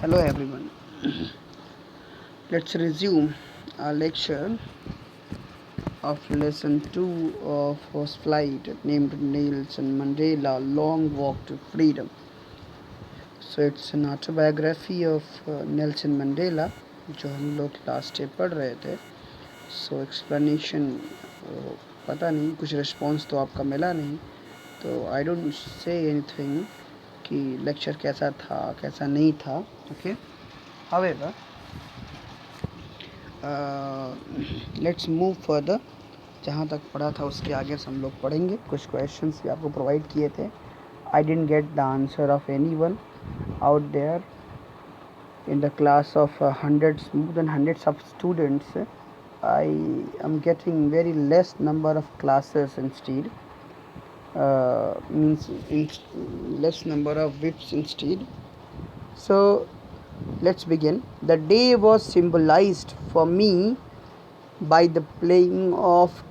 Hello everyone. Let's resume our lecture of lesson 2 of Horse Flight named Nelson Mandela Long Walk to Freedom. So it's an autobiography of Nelson Mandela जो हम लोग last day पढ़ रहे थे. सो explanation पता नहीं, कुछ response तो आपका मिला नहीं, तो आई डोंट से एनीथिंग कि लेक्चर कैसा था कैसा नहीं था. Okay, however let's move further. जहाँ तक पढ़ा था उसके आगे से हम लोग पढ़ेंगे. कुछ क्वेश्चंस भी आपको प्रोवाइड किए थे. I didn't get the answer of anyone out there in the class of hundreds, more than hundreds of students. I am getting very less number of classes instead, means less number of whips instead. So let's begin. The day was symbolized for me by the playing of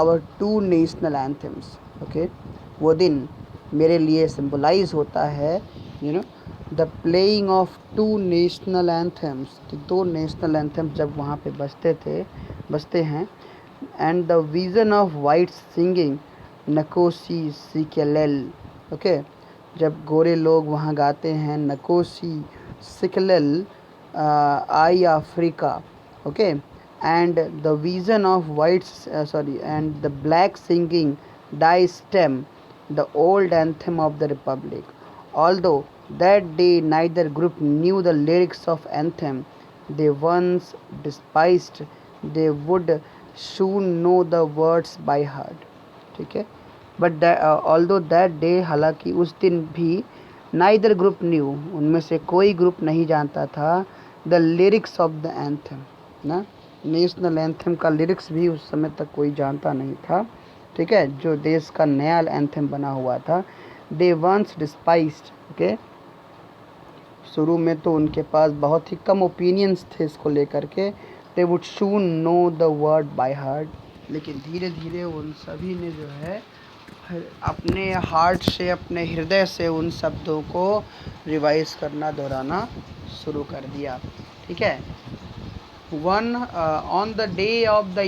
our two national anthems. Okay, वो दिन मेरे लिए symbolize होता है, the playing of two national anthems, कि दो national anthems जब वहाँ पे बजते हैं. And the vision of white singing Nkosi Sikelel. Okay, जब गोरे लोग वहाँ गाते हैं Nkosi Sikelel i Africa. Okay, and the vision of and the black singing Die Stem the old anthem of the republic. Although that day neither group knew the lyrics of anthem they once despised, they would soon know the words by heart. ठीक है, but although that day, हालांकि उस दिन भी neither group knew, उनमें से कोई group नहीं जानता था the lyrics of the anthem, ना नेशनल एंथम का लिरिक्स भी उस समय तक कोई जानता नहीं था. ठीक है, जो देश का नया एंथम बना हुआ था. They once डिस्पाइस्ड. ओके, शुरू में तो उनके पास बहुत ही कम ओपिनियंस थे इसको लेकर के. They would soon know the word by heart. लेकिन धीरे धीरे उन सभी ने जो है अपने हार्ट से, अपने हृदय से उन शब्दों को रिवाइज करना, दोहराना शुरू कर दिया. ठीक है. One on the day of the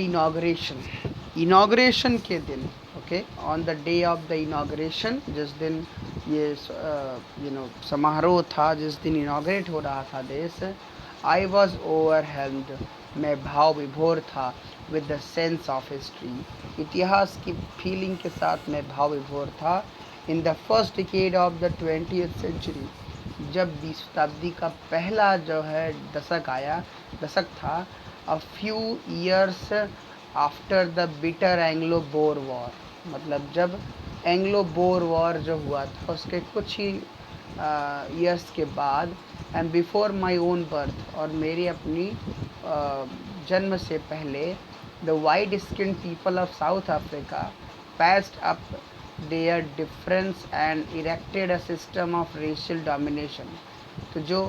inauguration के दिन. Okay, on the day of the inauguration, जिस दिन ये समारोह था, जिस दिन इनाग्रेट हो रहा था देश. आई वॉज ओवरहेल्म्ड, मैं भाव विभोर था. With the sense of history, इतिहास की फीलिंग के साथ मैं भाव विभोर था. In the first decade of the 20th century, जब 20वीं शताब्दी का पहला जो है दशक था. A few years after the bitter Anglo Boer war, मतलब जब एंग्लो बोर वॉर जो हुआ था उसके कुछ ही ईयर्स के बाद. And before my own birth, और मेरी अपनी जन्म से पहले. The white skin people of South Africa passed up their difference and erected a system of racial domination. तो जो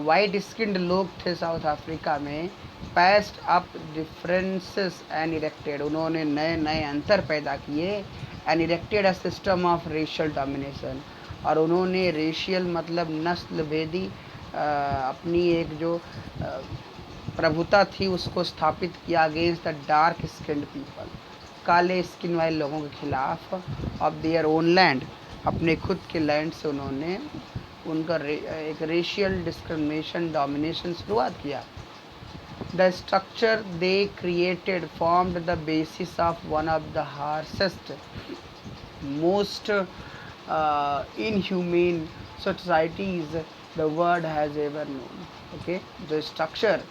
वाइट स्किन्ड लोग थे साउथ अफ्रीका में, passed up differences and erected, उन्होंने नए नए अंतर पैदा किए. And erected a system of racial domination, और उन्होंने रेशियल मतलब नस्ल भेदी अपनी एक जो प्रभुता थी उसको स्थापित किया against the dark skinned people, काले स्किन वाले लोगों के खिलाफ. ऑफ देयर ओन लैंड, अपने खुद के लैंड से उन्होंने उनका एक रेशियल डिस्क्रिमिनेशन, डोमिनेशन शुरुआत किया. The structure they created formed the basis of one of the harshest, most inhumane societies the world has ever known. Okay, जो स्ट्रक्चर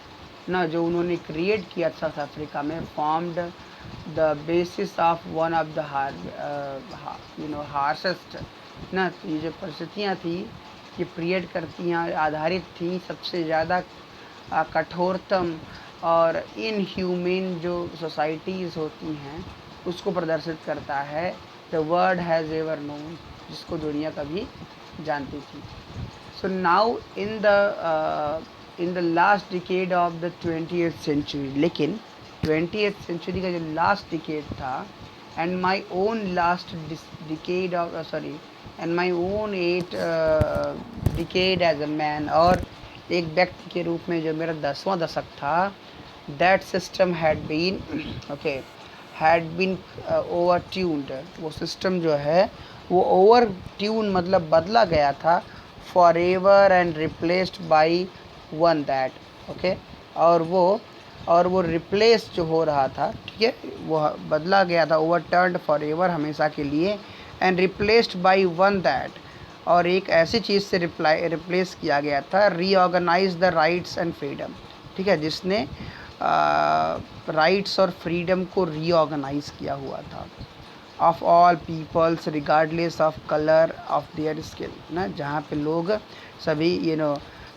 ना जो उन्होंने क्रिएट किया साउथ अफ्रीका में, formed the basis of one of the harshest ना, ये जो परिस्थितियाँ थी ये क्रिएट करती हैं, आधारित थी सबसे ज़्यादा कठोरतम और इनह्यूमेन जो सोसाइटीज़ होती हैं उसको प्रदर्शित करता है. The world has ever known, जिसको दुनिया कभी जानती थी. So now in the last decade of the 20th century, लेकिन 20th सेंचुरी का जो लास्ट डिकेड था, and my own last decade of and my own 8 decade as a man, और एक व्यक्ति के रूप में जो मेरा 10वां दशक था, that system had been okay had been over tuned, वो सिस्टम जो है वो ओवर ट्यून मतलब बदला गया था, for ever and replaced by one that okay, और वो रिप्लेस जो हो रहा था, ठीक है, वो बदला गया था, ओवर टर्न्ड फॉर एवर हमेशा के लिए, and replaced by one that, और एक ऐसी चीज़ से रिप्लेस किया गया था, reorganise the rights and freedom, ठीक है, जिसने राइट्स और फ्रीडम को रीऑर्गेनाइज किया हुआ था, of all peoples regardless of colour of their skin ना, जहाँ पे लोग सभी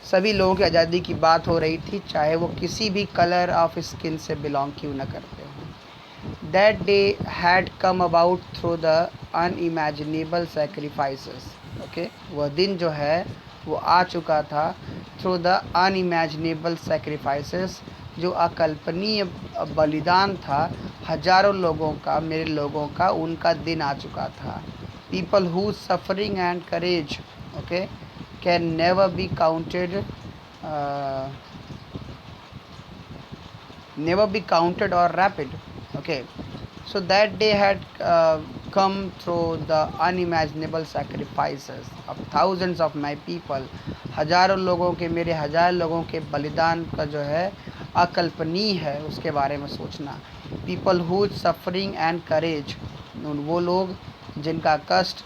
सभी लोगों की आज़ादी की बात हो रही थी, चाहे वो किसी भी कलर ऑफ स्किन से बिलोंग क्यों न करते हों। That day had come about through the unimaginable sacrifices okay, वह दिन जो है वो आ चुका था थ्रू द अनइमेजिनेबल सेक्रीफाइसेस, जो अकल्पनीय बलिदान था, हजारों लोगों का, मेरे लोगों का, उनका दिन आ चुका था। People who suffering and courage okay can never be counted, never be counted or rapid okay, so that day had come through the unimaginable sacrifices of thousands of my people, हजारों लोगों के, मेरे हजार लोगों के बलिदान का जो है अकल्पनीय है उसके बारे में सोचना। People whose suffering and courage, वो लोग जिनका कष्ट,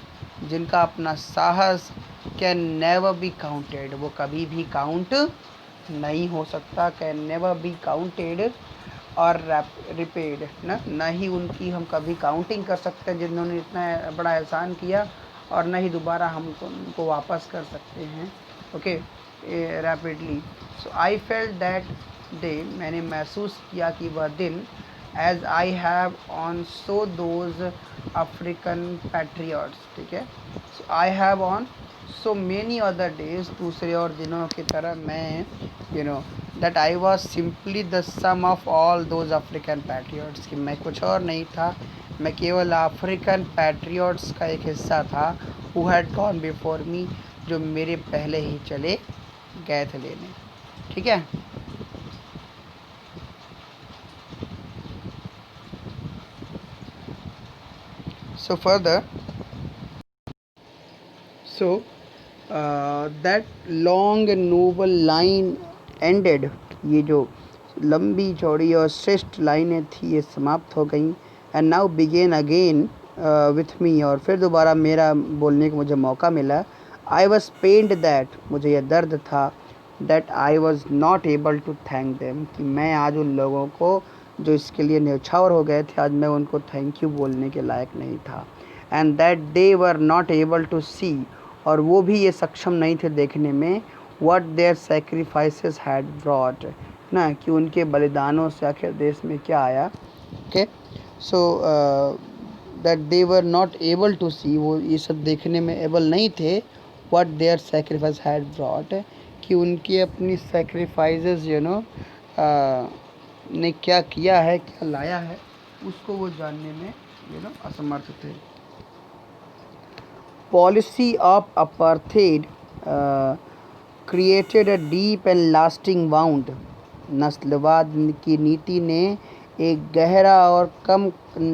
जिनका अपना साहस, कैन नेवर बी काउंटेड, वो कभी भी काउंट नहीं हो सकता, कैन नेवर बी काउंटेड और रिपेड ना, न ही उनकी हम कभी काउंटिंग कर सकते हैं जिन्होंने इतना बड़ा एहसान किया, और न ही दोबारा हम उनको वापस कर सकते हैं okay rapidly. So I felt that day, मैंने महसूस किया कि वह दिन, as I have on so those African patriots, ठीक है, so I have on so many other days, दूसरे और दिनों की तरह मैं that I was simply the sum of all those African patriots, कि मैं कुछ और नहीं था, मैं केवल अफ्रीकन पैट्रियट्स का एक हिस्सा था, who had gone before me, जो मेरे पहले ही चले गए थे लेने, ठीक है। So further, so that long and noble line ended, ये जो लंबी चौड़ी और श्रेष्ठ लाइनें थी ये समाप्त हो गई। And now begin again with me, और फिर दोबारा मेरा बोलने का मुझे मौका मिला। आई वॉज पेन्ड दैट, मुझे यह दर्द था, that I was not able to thank them, कि मैं आज उन लोगों को जो इसके लिए न्यौछावर हो गए थे, आज मैं उनको थैंक यू बोलने के लायक नहीं था। And that they were not able to see, और वो भी ये सक्षम नहीं थे देखने में, what their sacrifices had brought, ना, कि उनके बलिदानों से आखिर देश में क्या आया okay. So that they were not able to see, वो ये सब देखने में एबल नहीं थे, what their sacrifice had brought, कि उनकी अपनी sacrifices ने क्या किया है, क्या लाया है, उसको वो जानने में असमर्थ थे। Policy of apartheid created a deep and lasting wound, नस्लवाद की नीति ने एक गहरा और कम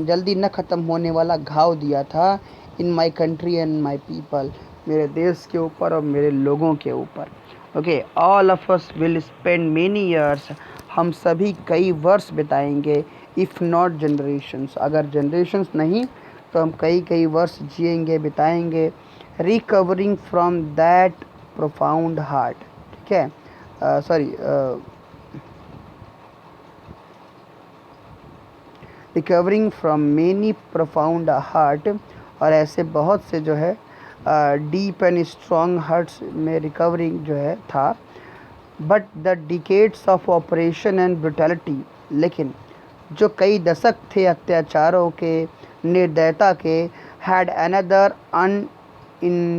जल्दी न ख़त्म होने वाला घाव दिया था, in my country and my people, मेरे देश के ऊपर और मेरे लोगों के ऊपर okay. All of us will spend many years, हम सभी कई वर्ष बिताएंगे, इफ़ नॉट जनरेशंस, अगर जनरेशंस नहीं तो हम कई वर्ष जिएंगे, बिताएंगे, recovering from that profound hurt, ठीक है, recovering from many profound hurt, और ऐसे बहुत से जो है डीप एंड स्ट्रॉन्ग हार्ट्स में रिकवरिंग जो है था। But the decades of operation and brutality, लेकिन जो कई दशक थे अत्याचारों के, निर्दयता के, हैड अनदर अनइंटेंडेड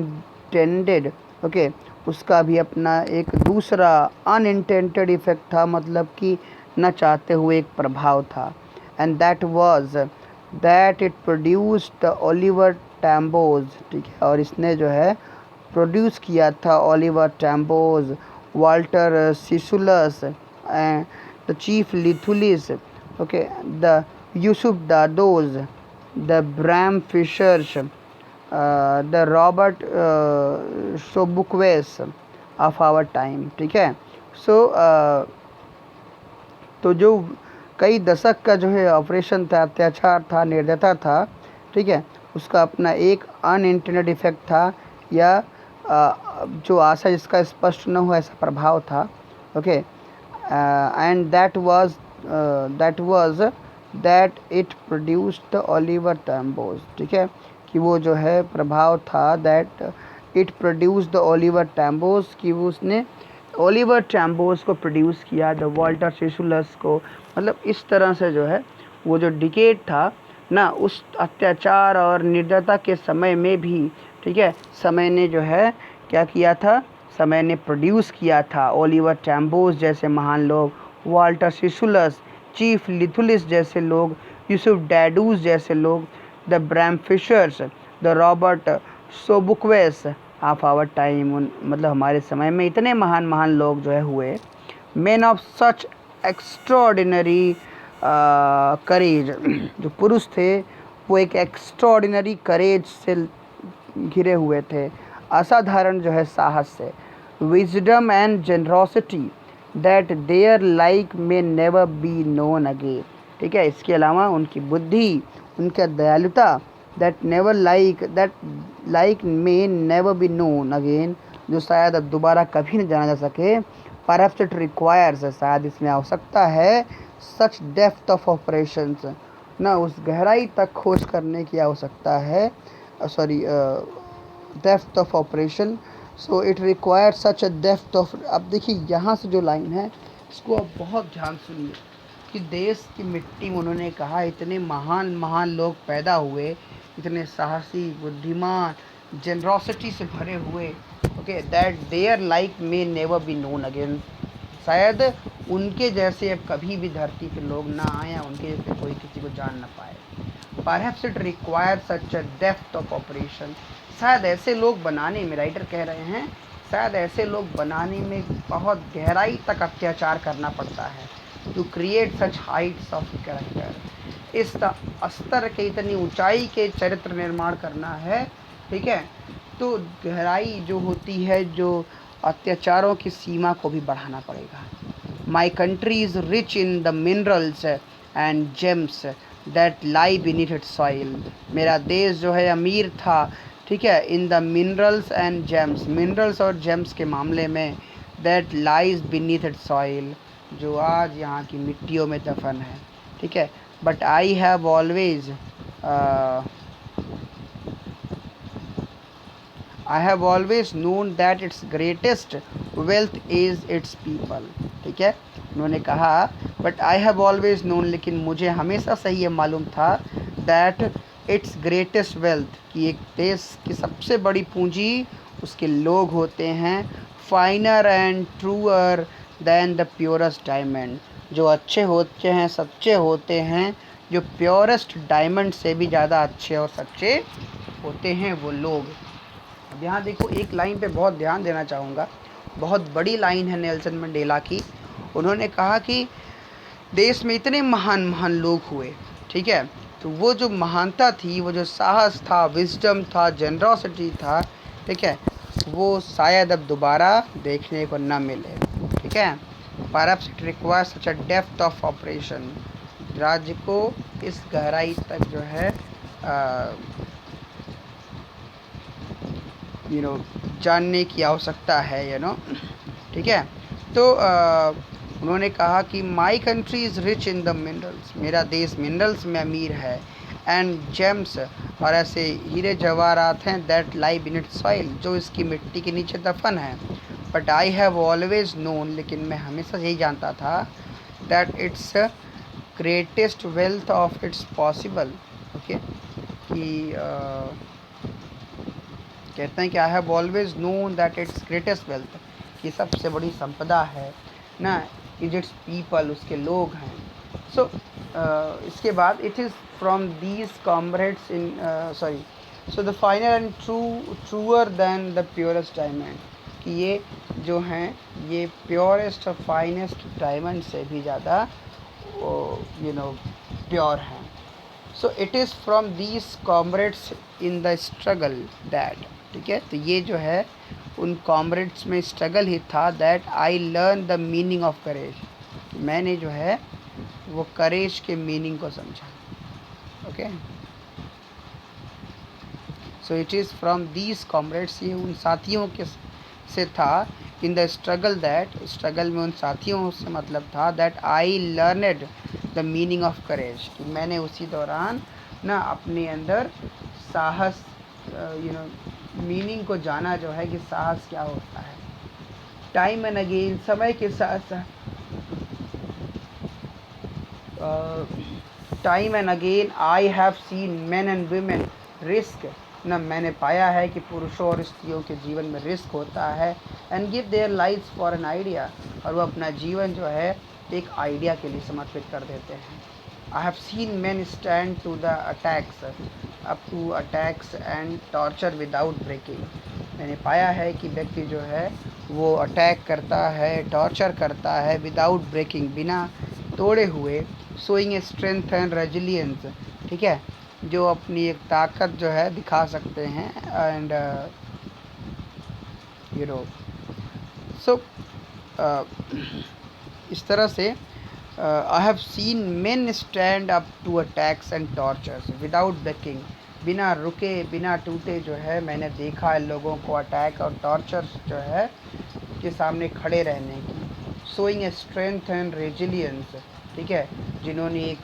ओके, उसका भी अपना एक दूसरा अनइंटेंडेड इफ़ेक्ट था, मतलब कि न चाहते हुए एक प्रभाव था। And that was that it produced the Oliver Tambos, ठीक है, और इसने जो है प्रोड्यूस किया था Oliver Tambos, Walter Sisulus and the chief Luthulis, okay, the Yusuf Dadoos, the Bram Fischers, the Robert Sobukwes of our time. ठीक है, सो तो जो कई दशक का जो है ऑपरेशन था, अत्याचार था, निर्दयता था, ठीक है, उसका अपना एक अनइंटेंडेड इफेक्ट था, या जो आशा जिसका स्पष्ट न हुआ ऐसा प्रभाव था। Okay, and that was that it produced Oliver Tambos. ठीक है, कि वो जो है प्रभाव था, that it produced Oliver Tambos, कि वो उसने ओलिवर टैम्बोज को प्रोड्यूस किया, द वाल्टर सिसुलस को। मतलब इस तरह से जो है वो जो डिकेड था ना, उस अत्याचार और निर्दयता के समय में भी, ठीक है, समय ने जो है क्या किया था, समय ने प्रोड्यूस किया था ओलिवर टैम्बोज जैसे महान लोग, वाल्टर सिसुलस, चीफ लिथुलिस जैसे लोग, यूसुफ डैडूज जैसे लोग, the Bram Fischers, the Robert Sobukwes of our time. मतलब हमारे समय में इतने महान महान लोग जो है हुए, मैन ऑफ सच एक्स्ट्रॉर्डिनरी करेज। जो पुरुष थे वो एक एक्स्ट्रॉर्डिनरी करेज से घिरे हुए थे, असाधारण जो है साहस से, wisdom and generosity that their like may never be known again. ठीक है, इसके अलावा उनकी बुद्धि, उनका दयालुता, that like may never be known again, जो शायद अब दोबारा कभी नहीं जाना जा सके। परहैप्स इट रिक्वायर्स, शायद इसमें आवश्यकता है, सच डेप्थ ऑफ ऑपरेशंस, ना उस गहराई तक खोज करने की आवश्यकता है, sorry, depth of operation, so it require such a depth of. अब देखिए यहाँ से जो लाइन है इसको आप बहुत ध्यान सुनिए, कि देश की मिट्टी में उन्होंने कहा इतने महान महान लोग पैदा हुए, इतने साहसी, बुद्धिमान, जनरोसिटी से भरे हुए, okay, that their like may never be known again, शायद उनके जैसे अब कभी भी धरती पे लोग ना आए, या उनके जैसे कोई किसी को जान ना पाए। Perhaps it require such a depth of operation, शायद ऐसे लोग बनाने में, राइटर कह रहे हैं, शायद ऐसे लोग बनाने में बहुत गहराई तक अत्याचार करना पड़ता है, to create such heights of character, इस स्तर के, इतनी ऊंचाई के चरित्र निर्माण करना है। ठीक है, तो गहराई जो होती है, जो अत्याचारों की सीमा को भी बढ़ाना पड़ेगा। My country is rich in the minerals and James that lie beneath it's soil, मेरा देश जो है अमीर था, ठीक है, in the minerals and James, minerals और जेम्स के मामले में, that lies beneath it's soil, जो आज यहाँ की मिट्टियों में दफन है। ठीक है, but I have always known that it's greatest wealth is it's people. ठीक है, उन्होंने कहा, but I have always known, लेकिन मुझे हमेशा से ये मालूम था, दैट इट्स ग्रेटेस्ट वेल्थ, कि एक देश की सबसे बड़ी पूंजी उसके लोग होते हैं, finer and truer than the purest diamond, जो अच्छे होते हैं, सच्चे होते हैं, जो प्योरेस्ट डायमंड से भी ज़्यादा अच्छे और सच्चे होते हैं वो लोग। अब यहाँ देखो, एक लाइन पे बहुत ध्यान देना चाहूँगा, बहुत बड़ी लाइन है नेल्सन मंडेला की। उन्होंने कहा कि देश में इतने महान महान लोग हुए, ठीक है, तो वो जो महानता थी, वो जो साहस था, विजडम था, जनरोसिटी था, ठीक है, वो शायद अब दोबारा देखने को न मिले। ठीक है, perhaps it requires such a depth of operation, राज्य को इस गहराई तक जो है जानने की आवश्यकता है। ठीक है, तो उन्होंने कहा कि my country is rich in the minerals, मेरा देश मिनरल्स में अमीर है, एंड जेम्स, और ऐसे हीरे जवाहरात हैं, दैट लाई बीनीथ सॉइल, जो इसकी मिट्टी के नीचे दफन है। But I have always known, लेकिन मैं हमेशा यही जानता था, that it's greatest wealth of its possible, okay, कि कहते हैं कि I have always known that it's greatest wealth, कि सबसे बड़ी संपदा है ना, इज इट्स पीपल, उसके लोग हैं। सो इसके बाद, it is from these comrades in so the finer and truer than the purest diamond, कि ये जो हैं ये प्योरेस्ट और फाइनेस्ट डायमंड से भी ज़्यादा प्योर हैं. So it is from these comrades in the struggle that, ठीक है, तो ये जो है उन कॉमरेड्स में स्ट्रगल ही था, that I learn the meaning of courage, मैंने जो है वो करेज के मीनिंग को समझा. Okay, so it is from these comrades, ये उन साथियों के से था, in the struggle that, struggle में उन साथियों से मतलब था, that I learned the meaning of courage, कि मैंने उसी दौरान ना अपने अंदर साहस मीनिंग को जाना, जो है कि साहस क्या होता है. टाइम एंड अगेन, समय के साथ साथ time and again I have seen main and women risk, ना मैंने पाया है कि पुरुषों और स्त्रियों के जीवन में रिस्क होता है, and give their life for an idea, और वो अपना जीवन जो है एक आइडिया के लिए समर्पित कर देते हैं. I have seen man stand to the attacks, up to attacks and torture without breaking, मैंने पाया है कि व्यक्ति जो है वो अटैक करता है, टॉर्चर करता है, विदाउट ब्रेकिंग, बिना तोड़े हुए, शोइंग स्ट्रेंथ एंड रेजिलियंस, ठीक है, जो अपनी एक ताकत जो है दिखा सकते हैं, एंड सो इस तरह से I have seen men stand up to attacks and tortures without breaking, बिना रुके बिना टूटे जो है मैंने देखा है लोगों को अटैक और टॉर्चर्स जो है के सामने खड़े रहने की. शोइंग स्ट्रेंथ एंड रेजिलियंस, ठीक है, जिन्होंने एक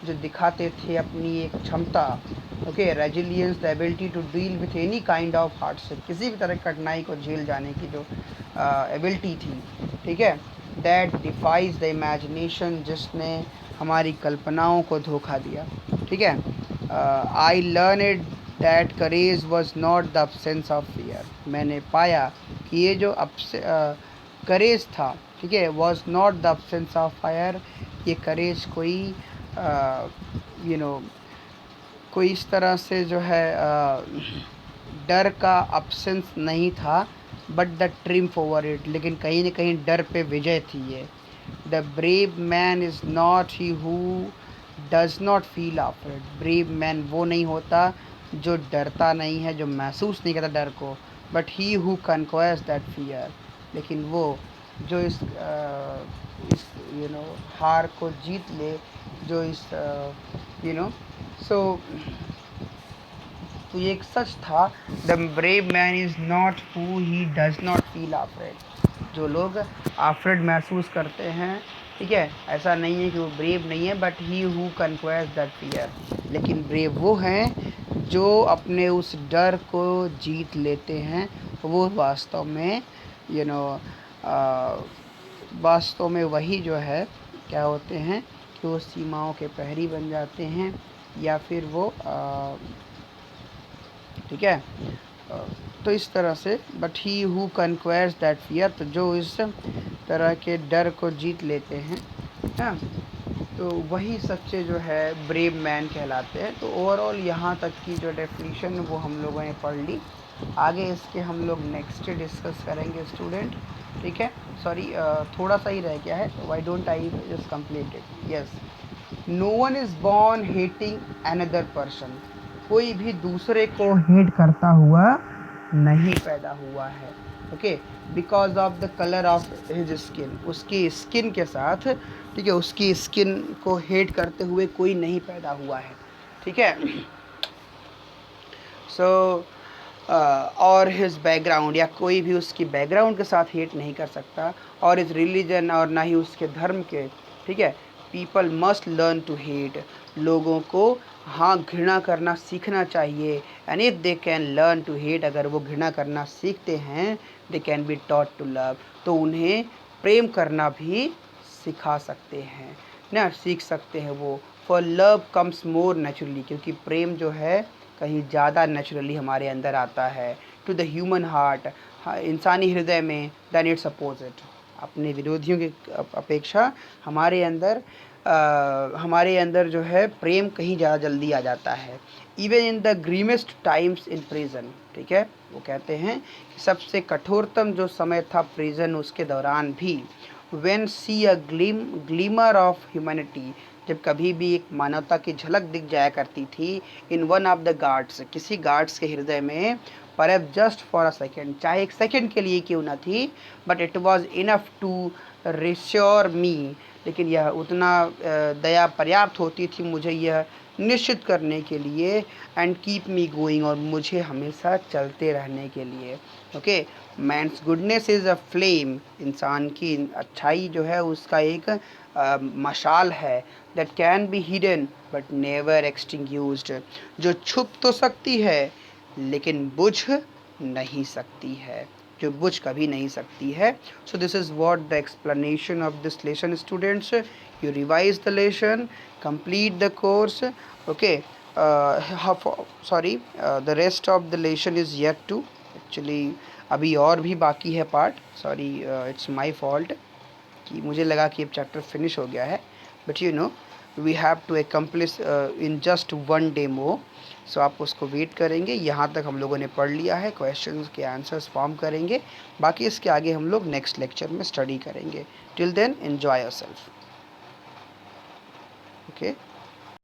जो दिखाते थे अपनी एक क्षमता, okay, resilience, the ability to deal with any kind of hardship, किसी भी तरह की कठिनाई को झेल जाने की जो एबिलिटी थी, ठीक है, दैट डिफाइज द इमेजिनेशन, जिसने हमारी कल्पनाओं को धोखा दिया, ठीक है. I learn it that courage was not the absence of fear, मैंने पाया कि ये जो करेज था, ठीक है, was not the absence of fire, ये करेज कोई कोई इस तरह से जो है डर का अब्सेंस नहीं था, but the triumph over it, लेकिन कहीं ना कहीं डर पे विजय थी ये. The brave man is not he who does not feel afraid, brave man वो नहीं होता जो डरता नहीं है, जो महसूस नहीं करता डर को, but he who conquest that fear, लेकिन वो जो इस हार को जीत ले, जो इस सो तो ये एक सच था, the brave man is not who he does not feel afraid, जो लोग आफ्रेड महसूस करते हैं, ठीक है, ऐसा नहीं है कि वो ब्रेव नहीं है, but he who conquest that fear, लेकिन ब्रेव वो हैं जो अपने उस डर को जीत लेते हैं, वो वास्तव में वास्तव में वही जो है क्या होते हैं कि वो सीमाओं के प्रहरी बन जाते हैं, या फिर वो ठीक है. तो इस तरह से, but he who conquest that fear, तो जो इस तरह के डर को जीत लेते हैं, हाँ, तो वही सच्चे जो है ब्रेव मैन कहलाते हैं. तो ओवरऑल यहाँ तक की जो डेफिनेशन वो हम लोगों ने पढ़ ली. आगे इसके हम लोग नेक्स्ट डिस्कस करेंगे स्टूडेंट, ठीक है. सॉरी, थोड़ा सा ही रह गया है, why don't I just complete it. Yes, no one is born hating another person, कोई भी दूसरे को हेट करता हुआ नहीं पैदा हुआ है, okay, because of the colour of his skin, उसकी स्किन के साथ, ठीक है, उसकी स्किन को हेट करते हुए कोई नहीं पैदा हुआ है, ठीक है. सो और हिज बैकग्राउंड, या कोई भी उसकी बैकग्राउंड के साथ हेट नहीं कर सकता, और इस रिलीजन, और ना ही उसके धर्म के, ठीक है. People must learn to hate, लोगों को हाँ घृणा करना सीखना चाहिए. And if they can learn to hate, अगर वो घृणा करना सीखते हैं, they can be taught to love, तो उन्हें प्रेम करना भी सिखा सकते हैं ना, सीख सकते हैं वो. For love comes more naturally, क्योंकि प्रेम जो है कहीं ज़्यादा नेचुरली हमारे अंदर आता है. टू द ह्यूमन हार्ट, इंसानी हृदय में, दैन इट्स अपोजिट, अपने विरोधियों की अपेक्षा हमारे अंदर जो है प्रेम कहीं ज़्यादा जल्दी आ जाता है. Even in the grimmest times in prison, ठीक है, वो कहते हैं कि सबसे कठोरतम जो समय था प्रिजन उसके दौरान भी, when see a glimmer of humanity, जब कभी भी एक मानवता की झलक दिख जाया करती थी, in one of the guards, किसी गार्ड्स के हृदय में, पर जस्ट फॉर अ सेकेंड, चाहे एक सेकेंड के लिए क्यों ना थी, but it was enough to reassure me, लेकिन यह उतना दया पर्याप्त होती थी मुझे यह निश्चित करने के लिए, एंड कीप मी गोइंग, और मुझे हमेशा चलते रहने के लिए। Okay, man's goodness is a flame, इंसान की अच्छाई जो है उसका एक मशाल है, that can be hidden but never extinguished, जो छुप तो सकती है लेकिन बुझ नहीं सकती है, जो बुझ कभी नहीं सकती है। So this is what the explanation of this lesson students. You revise the lesson, complete the course, okay. Sorry, the rest of the lesson is yet to, actually अभी और भी बाकी है part, sorry, it's my fault कि मुझे लगा कि अब चैप्टर फिनिश हो गया है, but you know we have to accomplish in just one demo. सो आप उसको वेट करेंगे, यहाँ तक हम लोगों ने पढ़ लिया है, क्वेश्चंस के आंसर्स फॉर्म करेंगे, बाकी इसके आगे हम लोग नेक्स्ट लेक्चर में स्टडी करेंगे। Till then enjoy yourself, okay.